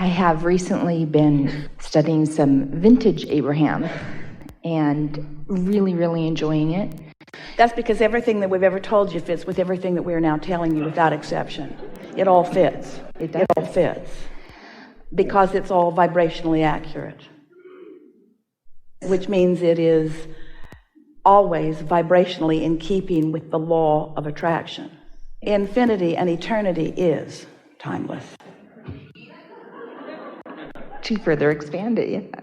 I have recently been studying some vintage Abraham and really, really enjoying it. That's because everything that we've ever told you fits with everything that we are now telling you without exception. It all fits. It all fits. Because it's all vibrationally accurate. Which means it is always vibrationally in keeping with the law of attraction. Infinity and eternity is timeless. To further expand it, yeah.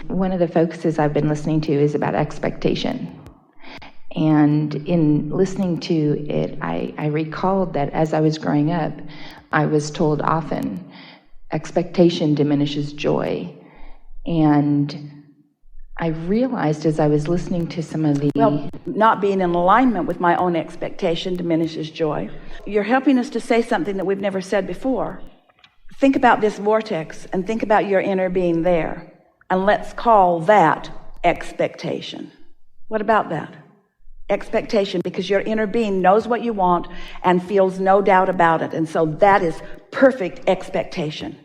One of the focuses I've been listening to is about expectation. And in listening to it, I recalled that as I was growing up, I was told often, expectation diminishes joy. And I realized as I was listening to some of the... Well, not being in alignment with my own expectation diminishes joy. You're helping us to say something that we've never said before. Think about this vortex and think about your inner being there. And let's call that expectation. What about that? Expectation, because your inner being knows what you want and feels no doubt about it. And so that is perfect expectation.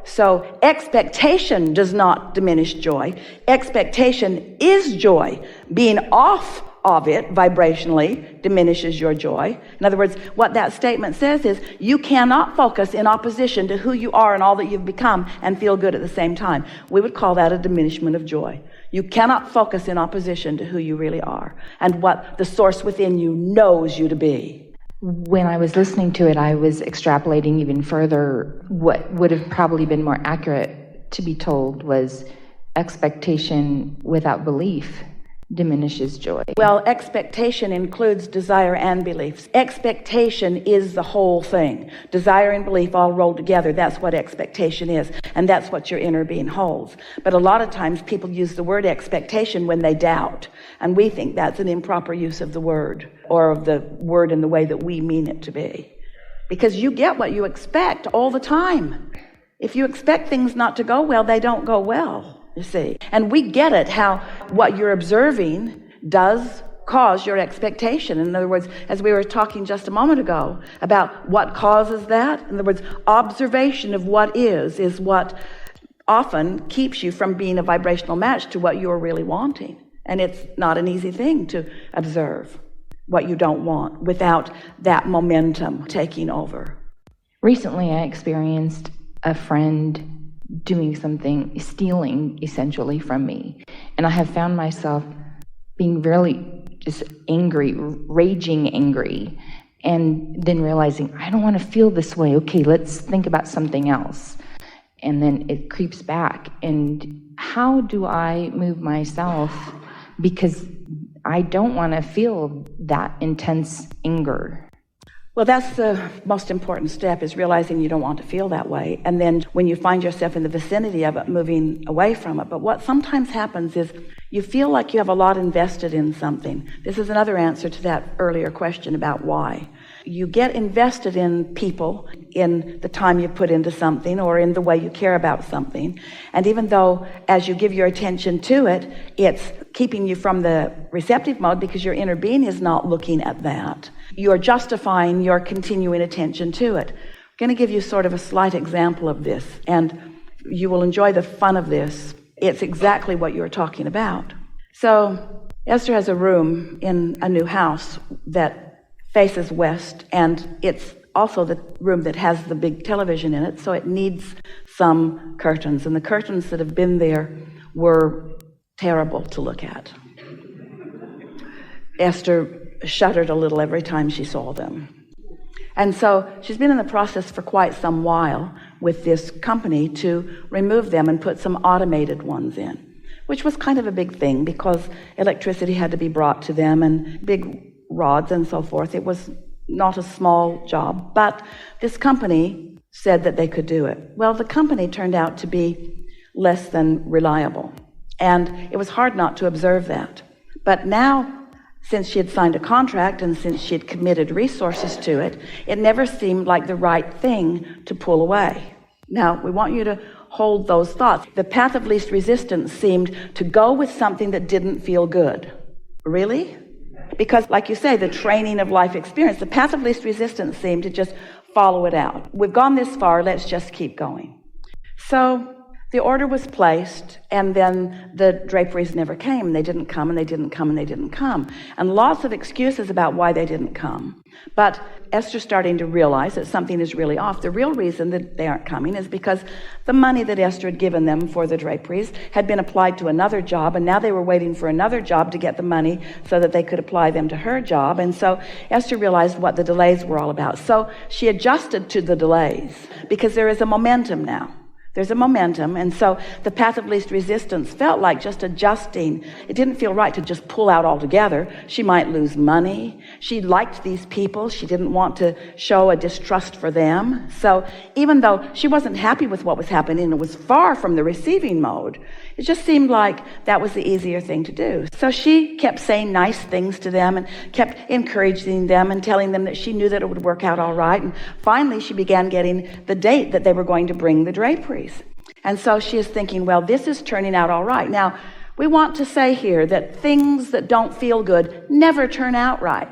So expectation does not diminish joy. Expectation is joy. Being off of it vibrationally diminishes your joy. In other words, what that statement says is you cannot focus in opposition to who you are and all that you've become and feel good at the same time. We would call that a diminishment of joy. You cannot focus in opposition to who you really are and what the source within you knows you to be. When I was listening to it, I was extrapolating even further. What would have probably been more accurate to be told was expectation without belief diminishes joy. Well, expectation includes desire and beliefs. Expectation is the whole thing. Desire and belief all rolled together. That's what expectation is. And that's what your inner being holds. But a lot of times people use the word expectation when they doubt. And we think that's an improper use of the word, or of the word in the way that we mean it to be. Because you get what you expect all the time. If you expect things not to go well, they don't go well. You see, and we get it, how what you're observing does cause your expectation. In other words, as we were talking just a moment ago about what causes that, in other words, observation of what is what often keeps you from being a vibrational match to what you're really wanting. And it's not an easy thing to observe what you don't want without that momentum taking over. Recently, I experienced a friend doing something, stealing essentially from me. And I have found myself being really just angry, raging angry, and then realizing, I don't want to feel this way. Okay, let's think about something else. And then it creeps back. And how do I move myself? Because I don't want to feel that intense anger. Well, that's the most important step, is realizing you don't want to feel that way. And then when you find yourself in the vicinity of it, moving away from it. But what sometimes happens is you feel like you have a lot invested in something. This is another answer to that earlier question about why. You get invested in people, in the time you put into something, or in the way you care about something. And even though as you give your attention to it, it's keeping you from the receptive mode because your inner being is not looking at that, you're justifying your continuing attention to it. I'm going to give you sort of a slight example of this, and you will enjoy the fun of this. It's exactly what you're talking about. So Esther has a room in a new house that faces west, and it's also the room that has the big television in it, so it needs some curtains. And the curtains that have been there were terrible to look at. Esther shuddered a little every time she saw them. And so she's been in the process for quite some while with this company to remove them and put some automated ones in, which was kind of a big thing because electricity had to be brought to them and big rods and so forth. It was not a small job, but this company said that they could do it. Well, the company turned out to be less than reliable, and it was hard not to observe that. But now, since she had signed a contract and since she had committed resources to it, it never seemed like the right thing to pull away. Now, we want you to hold those thoughts. The path of least resistance seemed to go with something that didn't feel good. Really? Because, like you say, the training of life experience, the path of least resistance seemed to just follow it out. We've gone this far, let's just keep going. So the order was placed, and then the draperies never came. They didn't come, and they didn't come, and they didn't come. And lots of excuses about why they didn't come. But Esther's starting to realize that something is really off. The real reason that they aren't coming is because the money that Esther had given them for the draperies had been applied to another job, and now they were waiting for another job to get the money so that they could apply them to her job. And so Esther realized what the delays were all about. So she adjusted to the delays because there is a momentum now. There's a momentum, and so the path of least resistance felt like just adjusting. It didn't feel right to just pull out altogether. She might lose money. She liked these people. She didn't want to show a distrust for them. So even though she wasn't happy with what was happening, it was far from the receiving mode. It just seemed like that was the easier thing to do. So she kept saying nice things to them and kept encouraging them and telling them that she knew that it would work out all right. And finally, she began getting the date that they were going to bring the draperies. And so she is thinking, well, this is turning out all right. Now, we want to say here that things that don't feel good never turn out right.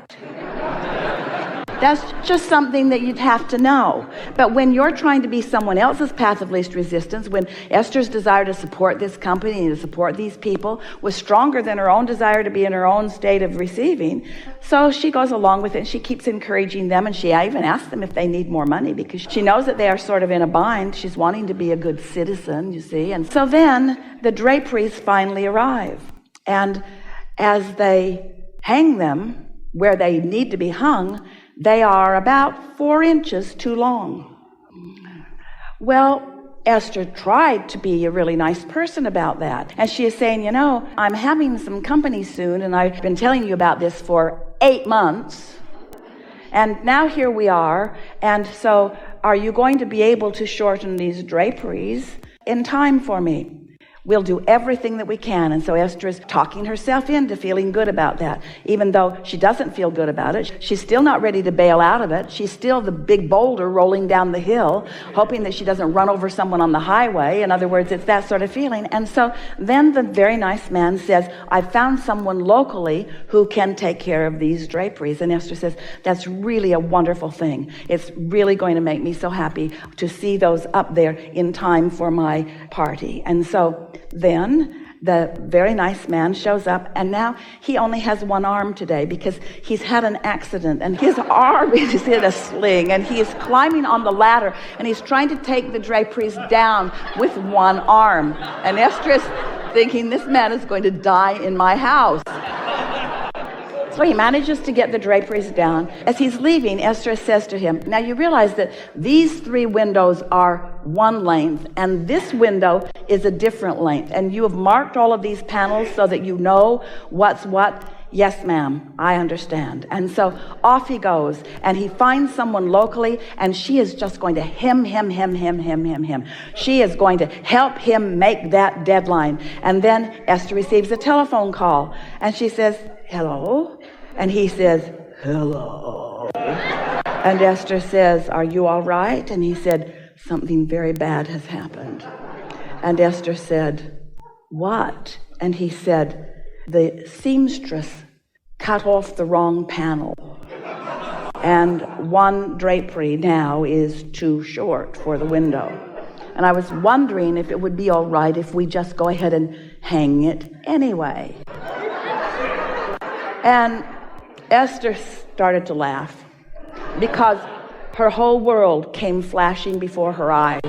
That's just something that you'd have to know. But when you're trying to be someone else's path of least resistance, when Esther's desire to support this company and to support these people was stronger than her own desire to be in her own state of receiving, so she goes along with it and she keeps encouraging them, and she even asks them if they need more money because she knows that they are sort of in a bind. She's wanting to be a good citizen, you see. And so then the draperies finally arrive. And as they hang them where they need to be hung, they are about 4 inches too long. Well, Esther tried to be a really nice person about that. And she is saying, you know, I'm having some company soon, and I've been telling you about this for 8 months. And now here we are. And so are you going to be able to shorten these draperies in time for me? We'll do everything that we can. And so Esther is talking herself into feeling good about that. Even though she doesn't feel good about it, she's still not ready to bail out of it. She's still the big boulder rolling down the hill, hoping that she doesn't run over someone on the highway. In other words, it's that sort of feeling. And so then the very nice man says, I found someone locally who can take care of these draperies. And Esther says, that's really a wonderful thing. It's really going to make me so happy to see those up there in time for my party. And so then the very nice man shows up, and now he only has one arm today because he's had an accident, and his arm is in a sling, and he is climbing on the ladder, and he's trying to take the draperies down with one arm. And Esther is thinking, this man is going to die in my house. So he manages to get the draperies down. As he's leaving, Esther says to him, now you realize that these 3 windows are one length, and this window is a different length. And you have marked all of these panels so that you know what's what. Yes, ma'am, I understand. And so off he goes, and he finds someone locally, and she is just going to him. She is going to help him make that deadline. And then Esther receives a telephone call, and she says, hello? And he says, hello. And Esther says, are you all right? And he said, something very bad has happened. And Esther said, what? And he said, the seamstress cut off the wrong panel. And one drapery now is too short for the window. And I was wondering if it would be all right if we just go ahead and hang it anyway. And Esther started to laugh because her whole world came flashing before her eyes.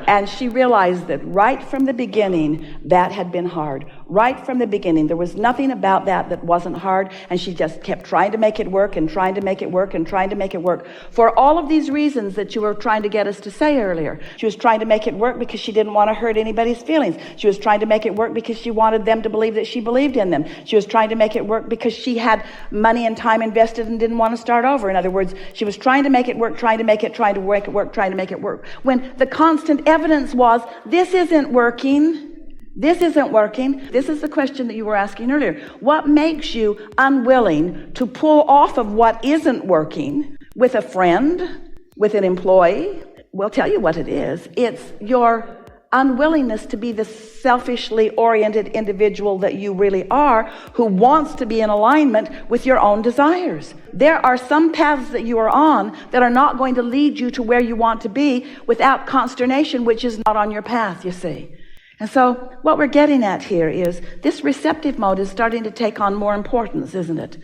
And she realized that right from the beginning, that had been hard. Right from the beginning, there was nothing about that wasn't hard. And she just kept trying to make it work and trying to make it work and trying to make it work. For all of these reasons that you were trying to get us to say earlier. She was trying to make it work because she didn't want to hurt anybody's feelings. She was trying to make it work because she wanted them to believe that she believed in them. She was trying to make it work because she had money and time invested and didn't want to start over. In other words, she was trying to make it work, trying to make it work, trying to make it work. When the constant evidence was, this isn't working. This isn't working. This is the question that you were asking earlier. What makes you unwilling to pull off of what isn't working with a friend, with an employee? We'll tell you what it is. It's your unwillingness to be the selfishly oriented individual that you really are, who wants to be in alignment with your own desires. There are some paths that you are on that are not going to lead you to where you want to be without consternation, which is not on your path, you see. And so what we're getting at here is this receptive mode is starting to take on more importance, isn't it?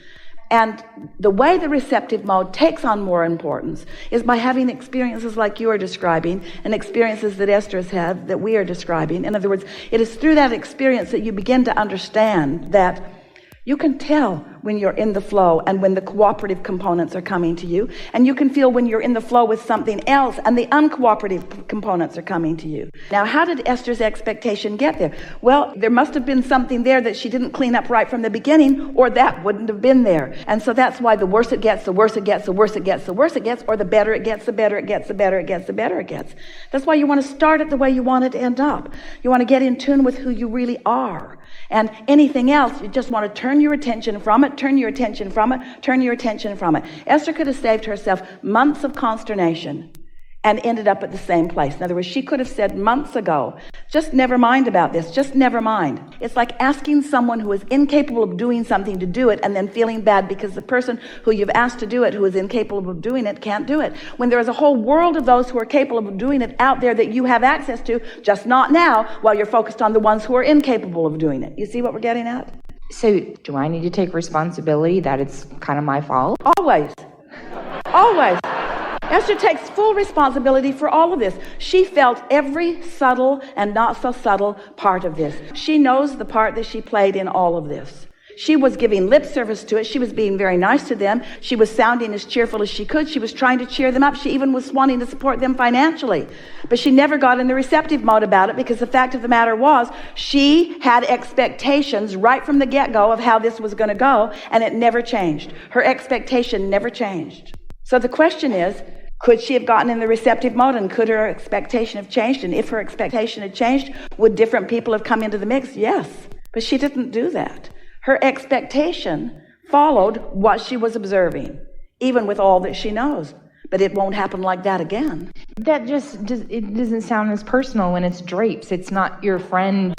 And the way the receptive mode takes on more importance is by having experiences like you are describing, and experiences that Esther has had that we are describing. In other words, it is through that experience that you begin to understand that you can tell when you're in the flow and when the cooperative components are coming to you. And you can feel when you're in the flow with something else and the uncooperative components are coming to you. Now, how did Esther's expectation get there? Well, there must have been something there that she didn't clean up right from the beginning, or that wouldn't have been there. And so that's why the worse it gets, the worse it gets, the worse it gets, the worse it gets, or the better it gets, the better it gets, the better it gets, the better it gets. That's why you want to start it the way you want it to end up. You want to get in tune with who you really are. And anything else, you just want to turn your attention from it, turn your attention from it, turn your attention from it. Esther could have saved herself months of consternation and ended up at the same place. In other words, she could have said months ago, just never mind about this, just never mind. It's like asking someone who is incapable of doing something to do it and then feeling bad because the person who you've asked to do it, who is incapable of doing it, can't do it. When there is a whole world of those who are capable of doing it out there that you have access to, just not now, while you're focused on the ones who are incapable of doing it. You see what we're getting at? So do I need to take responsibility that it's kind of my fault? Always. Always. Esther takes full responsibility for all of this. She felt every subtle and not so subtle part of this. She knows the part that she played in all of this. She was giving lip service to it. She was being very nice to them. She was sounding as cheerful as she could. She was trying to cheer them up. She even was wanting to support them financially. But she never got in the receptive mode about it, because the fact of the matter was she had expectations right from the get-go of how this was going to go, and it never changed. Her expectation never changed. So the question is, could she have gotten in the receptive mode, and could her expectation have changed? And if her expectation had changed, would different people have come into the mix? Yes. But she didn't do that. Her expectation followed what she was observing, even with all that she knows. But it won't happen like that again. That it doesn't sound as personal when it's drapes. It's not your friend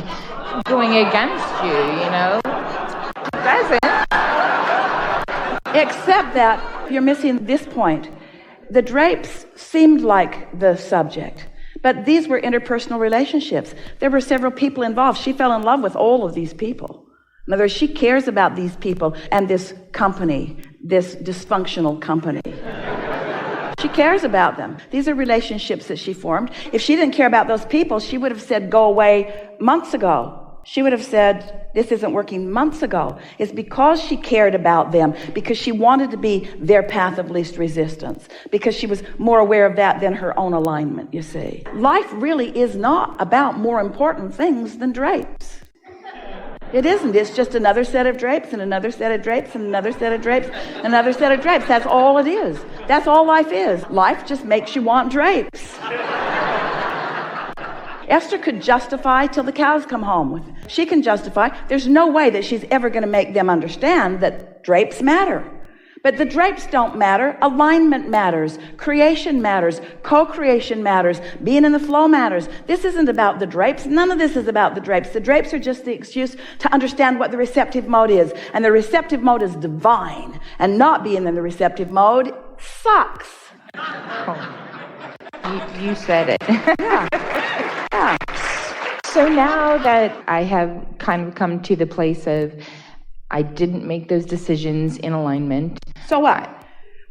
going against you, you know? It doesn't. Except that you're missing this point. The drapes seemed like the subject, but these were interpersonal relationships. There were several people involved. She fell in love with all of these people. In other words, she cares about these people and this company, this dysfunctional company. She cares about them. These are relationships that she formed. If she didn't care about those people, she would have said, go away months ago. She would have said, this isn't working months ago. It's because she cared about them, because she wanted to be their path of least resistance, because she was more aware of that than her own alignment, you see. Life really is not about more important things than drapes. It isn't. It's just another set of drapes and another set of drapes and another set of drapes and another set of drapes. That's all it is. That's all life is. Life just makes you want drapes. Esther could justify till the cows come home. She can justify. There's no way that she's ever going to make them understand that drapes matter. But the drapes don't matter. Alignment matters. Creation matters. Co-creation matters. Being in the flow matters. This isn't about the drapes. None of this is about the drapes. The drapes are just the excuse to understand what the receptive mode is. And the receptive mode is divine. And not being in the receptive mode sucks. Oh, you said it. Yeah. Yeah. So now that I have kind of come to the place of I didn't make those decisions in alignment. So what?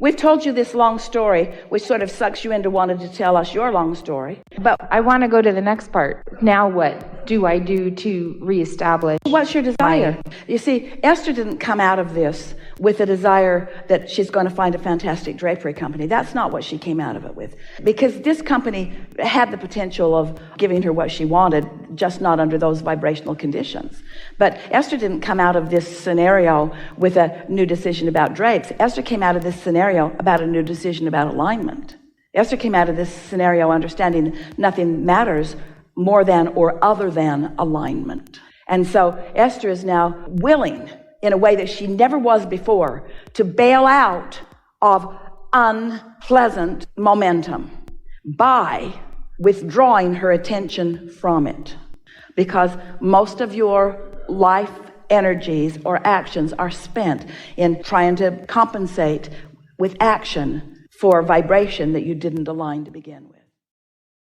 We've told you this long story, which sort of sucks you into wanting to tell us your long story. But I want to go to the next part. Now what do I do to reestablish? What's your desire? You see, Esther didn't come out of this with a desire that she's going to find a fantastic drapery company. That's not what she came out of it with. Because this company had the potential of giving her what she wanted, just not under those vibrational conditions. But Esther didn't come out of this scenario with a new decision about drapes. Esther came out of this scenario about a new decision about alignment. Esther came out of this scenario understanding nothing matters more than or other than alignment. And so Esther is now willing, in a way that she never was before, to bail out of unpleasant momentum by withdrawing her attention from it. Because most of your life energies or actions are spent in trying to compensate with action for vibration that you didn't align to begin with.